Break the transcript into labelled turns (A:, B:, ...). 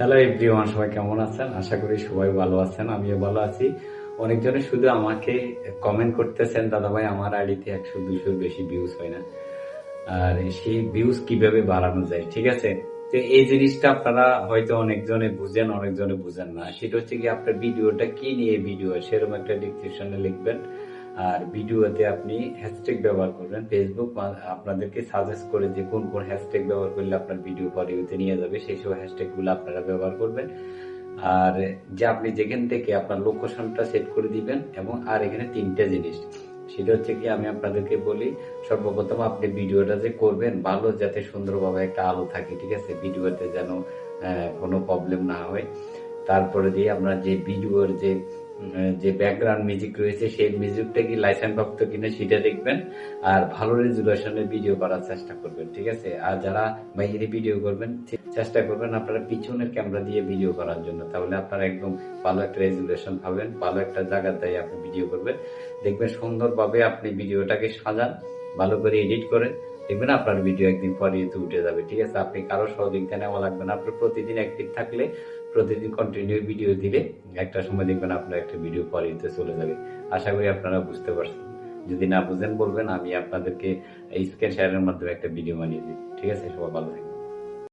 A: Hello everyone, সবাই কেমন আছেন? আশা করি সবাই ভালো আছেন, আমিও ভালো আছি। অনেকজনে শুধু আমাকে কমেন্ট করতেছেন, দাদা ভাই আমার আইডিতে 100-200 বেশি ভিউজ হয় না, আর সেই ভিউজ কিভাবে বাড়ানো যায়। ঠিক আছে, তো এই জিনিসটা আপনারা হয়তো অনেকজনে বুঝেন, অনেকজনে বুঝেন না। সেটা হচ্ছে কি, আপনার ভিডিওটা কি নিয়ে ভিডিও সেরকম একটা ডিসক্রিপশনে লিখবেন। আর ভিডিওতে আপনি হ্যাশট্যাগ ব্যবহার করবেন। ফেসবুক আপনাদেরকে সাজেস্ট করে যে কোন কোন হ্যাশট্যাগ ব্যবহার করলে আপনার ভিডিও পরেতে নিয়ে যাবে, সেই সব হ্যাশট্যাগ গুলো আপনারা ব্যবহার করবেন। আর যে আপনি যেখান থেকে আপনার লোকেশনটা সেট করে দিবেন। এবং আর এখানে তিনটা জিনিস, সেটা হচ্ছে কি, আমি আপনাদেরকে বলি, সর্বপ্রথম আপনি ভিডিওটা যে করবেন, ভালো যাতে সুন্দরভাবে একটা আলো থাকে। ঠিক আছে, ভিডিওতে যেন কোনো প্রবলেম না হয়। তারপরে দিয়ে আপনার যে ভিডিওর যে ব্যাকগ্রাউন্ড মিউজিক রয়েছে, সেই মিউজিকটা কি লাইসেন্স প্রাপ্ত কিনা সেটা দেখবেন। আর ভালো রেজুলেশনের ভিডিও করার চেষ্টা করবেন। ঠিক আছে, আর যারা বাইরে ভিডিও করবেন, চেষ্টা করবেন আপনারা পিছনের ক্যামেরা দিয়ে ভিডিও করার জন্য। তাহলে আপনারা একদম ভালো একটা রেজুলেশন পাবেন, ভালো একটা জায়গায় আপনি ভিডিও করবেন। দেখবেন সুন্দরভাবে আপনি ভিডিওটাকে সাজান, ভালো করে এডিট করেন, দেখবেন আপনার ভিডিও একদিন পরে উঠে যাবে। ঠিক আছে, আপনি কারো সহযোগিতা নেওয়া লাগবে না। আপনি প্রতিদিন অ্যাক্টিভ থাকলে, প্রতিদিন কন্টিনিউ ভিডিও দিলে একটা সময় দেখবেন আপনার একটা ভিডিও পরে চলে যাবে। আশা করি আপনারা বুঝতে পারছেন। যদি না বুঝেন বলবেন, আমি আপনাদেরকে স্ক্রিন শেয়ারের মাধ্যমে একটা ভিডিও বানিয়ে দিই। ঠিক আছে, সবাই ভালো থাকবেন।